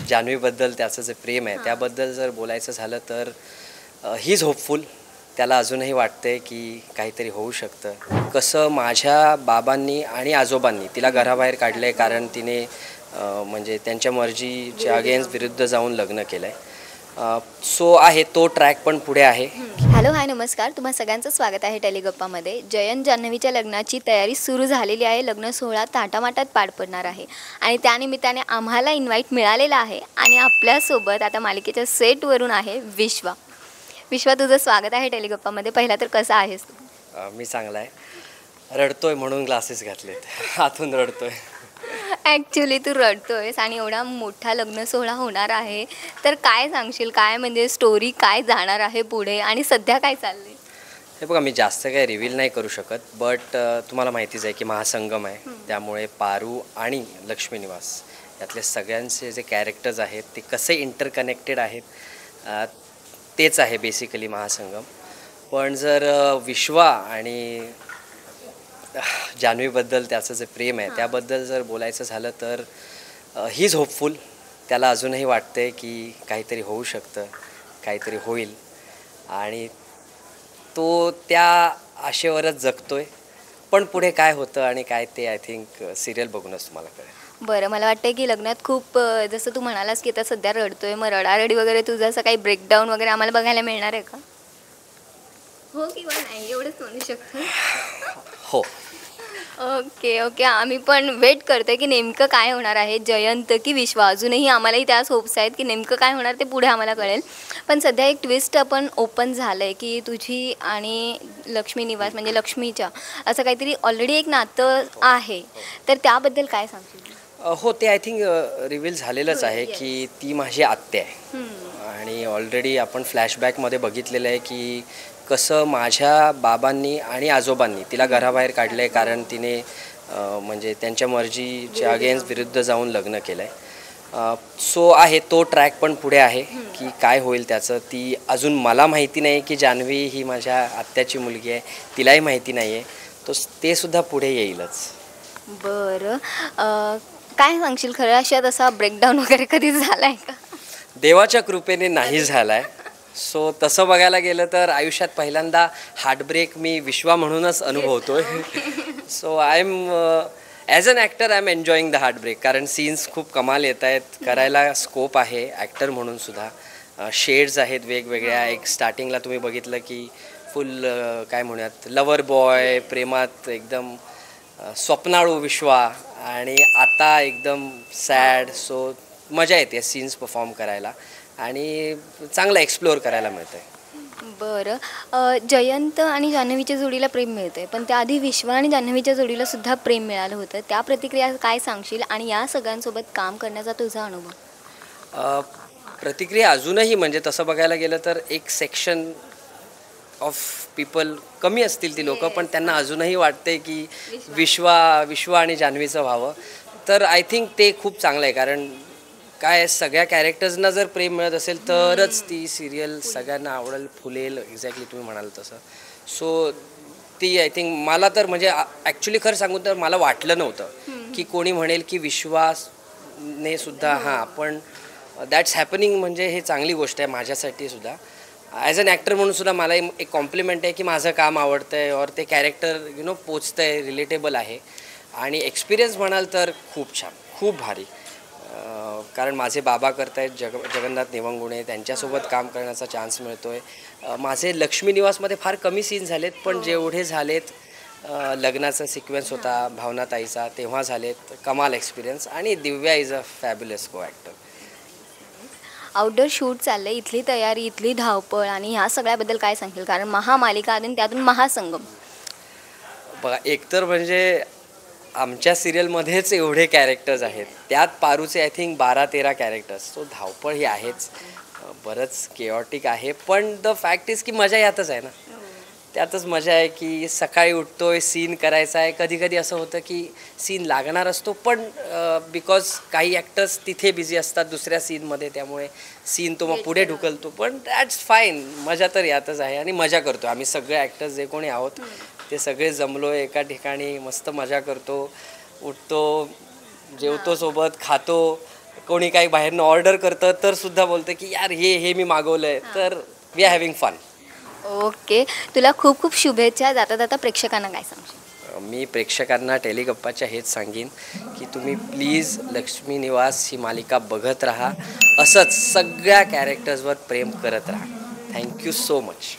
जान्हवीबद्दल त्याचं जे प्रेम आहे त्याबद्दल जर बोलायचं झालं तर ही इज होपफुल. त्याला अजूनही वाटतंय की काहीतरी होऊ शकतं. कसं माझ्या बाबांनी आणि आजोबांनी तिला घराबाहेर काढलं आहे कारण तिने म्हणजे त्यांच्या मर्जीच्या अगेन्स्ट विरुद्ध जाऊन लग्न केलं आहे. सो आहे तो ट्रॅक पण पुढे आहे. हॅलो हाय नमस्कार, तुम्हा सगळ्यांचं स्वागत आहे टेलिगप्पामध्ये. जयंत जान्हवीच्या लग्नाची तयारी सुरू झालेली आहे. लग्न सोहळा थाटामाटात पार पडणार आहे आणि त्यानिमित्ताने आम्हाला इन्व्हाइट मिळालेला आहे आणि आपल्यासोबत आता मालिकेच्या सेटवरून आहे विश्वा. तुझं स्वागत आहे टेलिगप्पामध्ये. पहिला तर कसा आहेस तू? मी चांगला आहे. रडतोय म्हणून ग्लासेस घातलेत, आतून रडतोय. ॲक्च्युली तू रडतोयस आणि एवढा मोठा लग्न सोहळा होणार आहे तर काय सांगशील? काय म्हणजे स्टोरी काय जाणार आहे पुढे आणि सध्या काय चाललं आहे? हे बघा, मी जास्त काही रिव्हील नाही करू शकत, बट तुम्हाला माहितीच आहे की महासंगम आहे. त्यामुळे पारू आणि लक्ष्मी निवास यातले सगळ्यांचे जे कॅरेक्टर्स आहेत ते कसे इंटरकनेक्टेड आहेत तेच आहे बेसिकली महासंगम. पण जर विश्वा आणि जान्हवीबद्दल त्याचं जे प्रेम आहे त्याबद्दल जर बोलायचं झालं तर ही इज होपफुल. त्याला अजूनही वाटतंय की काहीतरी होऊ शकतं, काहीतरी होईल आणि तो त्या आशेवरच जगतोय. पण पुढे काय होतं आणि काय ते आय थिंक सिरियल बघूनच तुम्हाला कळेल. बरं, मला वाटतं की लग्नात खूप जसं तू म्हणालास की आता सध्या रडतोय, मग रडारडी वगैरे तुझं असं काही ब्रेकडाऊन वगैरे आम्हाला बघायला मिळणार आहे का? हो किंवा नाही एवढंच म्हणू शकतो. हो. ओके आम्ही पण वेट करतोय की नेमकं काय होणार आहे. जयंत की विश्वा, अजूनही आम्हालाही त्याच होप्स आहेत की नेमकं काय होणार ते पुढे आम्हाला कळेल. पण सध्या एक ट्विस्ट आपण ओपन झालं आहे की तुझी आणि लक्ष्मी निवास म्हणजे लक्ष्मीच्या असं काहीतरी ऑलरेडी एक नातं आहे, तर त्याबद्दल काय सांगशील? हो, ते आय थिंक रिव्हील झालेलंच आहे की ती माझी आत्या आहे. आणि ऑलरेडी आपण फ्लॅशबॅकमध्ये बघितलेलं आहे की कसं माझ्या बाबांनी आणि आजोबांनी तिला घराबाहेर काढलं आहे कारण तिने म्हणजे त्यांच्या मर्जीच्या अगेन्स्ट विरुद्ध जाऊन लग्न केलं आहे. सो आहे तो ट्रॅक पण पुढे आहे की काय होईल त्याचं. ती अजून मला माहिती नाही की जान्हवी ही माझ्या आत्याची मुलगी आहे, तिलाही माहिती नाही आहे. ते सुद्धा पुढे येईलच. बरं, काय सांगशील? खरं अशात असा ब्रेकडाऊन वगैरे कधी झाला आहे का? देवाच्या कृपेने नाही झाला आहे. सो तसं बघायला गेलं तर आयुष्यात पहिल्यांदा हार्टब्रेक मी विश्वा म्हणूनच अनुभवतोय. So I am as an actor I am enjoying the heartbreak. कारण सीन्स खूप कमाल येत आहेत, करायला स्कोप आहे ॲक्टर म्हणून सुद्धा. शेड्स आहेत वेगवेगळ्या. एक स्टार्टिंगला तुम्ही बघितलं की फुल काय म्हणूयात लवर बॉय, प्रेमात एकदम स्वप्नाळू विश्वा, आणि आता एकदम सॅड. सो मजा येते सीन्स परफॉर्म करायला आणि चांगलं एक्सप्लोअर करायला मिळतं आहे. बरं, जयंत आणि जान्हवीच्या जोडीला प्रेम मिळतं आहे, पण त्याआधी विश्वा आणि जान्हवीच्या जोडीला सुद्धा प्रेम मिळालं होतं. त्या प्रतिक्रिया काय सांगशील आणि या सगळ्यांसोबत काम करण्याचा तुझा अनुभव? प्रतिक्रिया अजूनही म्हणजे तसं बघायला गेलं तर एक सेक्शन ऑफ पीपल कमी असतील ती लोक, पण त्यांना अजूनही वाटते की विश्वा आणि जान्हवीचं व्हावं. तर आय थिंक ते खूप चांगलं आहे. कारण काय सगळ्या कॅरेक्टर्सना जर प्रेम मिळत असेल तरच ती सिरियल सगळ्यांना आवडेल, फुलेल. एक्झॅक्टली तुम्ही म्हणाल तसं. सो ती आय थिंक मला तर म्हणजे ॲक्च्युली खरं सांगून तर मला वाटलं नव्हतं की कोणी म्हणेल की विश्वासने सुद्धा पण दॅट्स हॅपनिंग. म्हणजे हे चांगली गोष्ट आहे माझ्यासाठी सुद्धा. ॲज अन ॲक्टर म्हणून सुद्धा मला एक कॉम्प्लिमेंट आहे की माझं काम आवडतं आहे और ते कॅरेक्टर पोचतं आहे, रिलेटेबल आहे. आणि एक्सपिरियन्स म्हणाल तर खूप छान, खूप भारी. कारण माझे बाबा करत आहेत जगन्नाथ निवंगुणे, त्यांच्यासोबत काम करण्याचा चान्स मिळतो आहे. माझे लक्ष्मी निवासमध्ये फार कमी सीन झालेत, पण जेवढे झालेत लग्नाचा सिक्वेन्स होता भावनाताईचा तेव्हा झालेत. कमाल एक्सपिरियन्स. आणि दिव्या इज अ फॅब्युलस को ॲक्टर. आउटडोर शूट चाललं आहे, इथली तयारी, इथली धावपळ आणि ह्या सगळ्याबद्दल काय सांगशील? कारण महामालिका आणि त्यातून महासंगम. बघा, एकतर म्हणजे आमच्या सिरियलमध्येच एवढे कॅरेक्टर्स आहेत, त्यात पारूचे आय थिंक 12-13 कॅरेक्टर्स. सो धावपळ ही आहेच, बरंच केऑटिक आहे. पण द फॅक्ट इज की मजा यातच आहे ना. त्यातच मजा आहे की सकाळी उठतोय, सीन करायचा आहे. कधी कधी असं होतं की सीन लागणार असतो, पण बिकॉज काही ॲक्टर्स तिथे बिझी असतात दुसऱ्या सीनमध्ये, त्यामुळे सीन तो मग पुढे ढुकलतो. पण दॅट्स फाईन, मजा तर यातच आहे आणि मजा करतो आम्ही सगळे ॲक्टर्स जे कोणी आहोत ते सगळे जमलो एका ठिकाणी, मस्त मजा करतो, उठतो, जेवतो सोबत, खातो, कोणी काही बाहेरनं ऑर्डर करतं तर सुद्धा बोलतं की यार हे मी मागवलं आहे. तर we are having fun. Okay, तुला खूप खूप शुभेच्छा. जाता जाता प्रेक्षकांना काय सांगशील? मी प्रेक्षकांना टेलिगप्पाच्या हेच सांगेन की तुम्ही प्लीज लक्ष्मी निवास ही मालिका बघत राहा. असंच सगळ्या कॅरेक्टर्सवर प्रेम करत राहा. Thank you so much.